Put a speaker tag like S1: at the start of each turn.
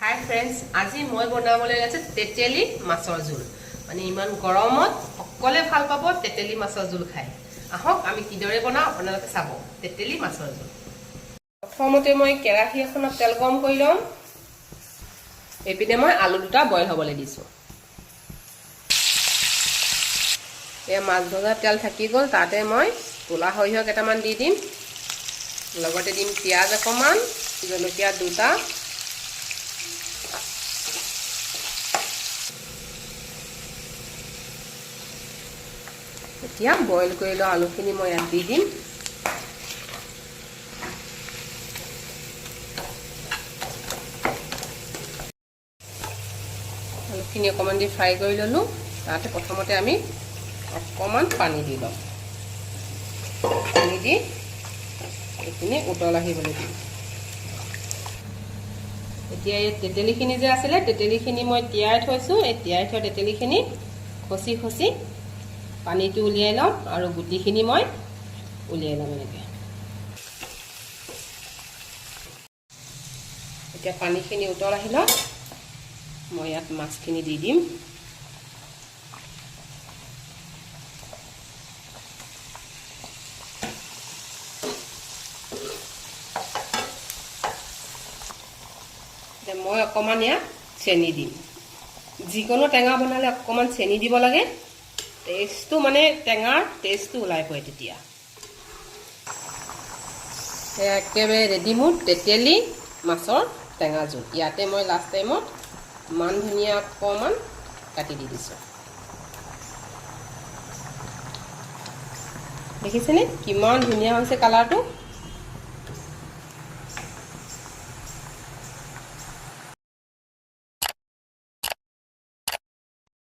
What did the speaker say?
S1: হাই friends, আজি মই বনাবলৈ আছে তেতেলী মাছৰ জোল। মানে ইমান গৰমত সকলোৱে ভাল পাব তেতেলী মাছৰ জোল খাই। আহক আমি কিদৰে বনাওঁ আপোনালোকে চাব তেতেলী মাছৰ জোল। প্ৰথমতে মই কেৰাহী এখনত তেল গৰম কৰি ল'ম। এইপিনে মই আলু দুটা বইল হ'বলৈ দিছোঁ। এয়া মাছ ভজা তেল থাকি গ'ল, তাতে মই ক'লা সৰিয়হ কেইটামান দি দিম। লগতে দিম পিঁয়াজ অকণমান, জলকীয়া দুটা, এতিয়া বইল কৰি লোৱা আলুখিনি মই ইয়াত দি দিম। আলুখিনি অকণমান দি ফ্ৰাই কৰি ল'লোঁ। তাতে প্ৰথমতে আমি অকণমান পানী দি ল'ম। পানী দি এইখিনি উতল আহিবলৈ দিম। এতিয়া এই তেতেলীখিনি যে আছিলে, তেতেলীখিনি মই তিয়াই থৈছোঁ। এই তিয়াই থোৱা তেতেলীখিনি খচি খচি পানীটো উলিয়াই ল'ম আৰু গুটিখিনি মই উলিয়াই ল'ম এনেকৈ। এতিয়া পানীখিনি উতল আহিলত মই ইয়াত মাছখিনি দি দিম। মই অকণমান ইয়াত চেনি দিম। যিকোনো টেঙা বনালে অকণমান চেনি দিব লাগে, টেষ্টটো মানে টেঙাৰ টেষ্টটো ওলাই পৰে তেতিয়া। একেবাৰে ৰেডিমেড তেতেলী মাছৰ টেঙা জোল। ইয়াতে মই লাষ্ট টাইমত মান ধনিয়া অকণমান কাটি দি দিছোঁ। দেখিছেনে কিমান ধুনীয়া হৈছে কালাৰটো।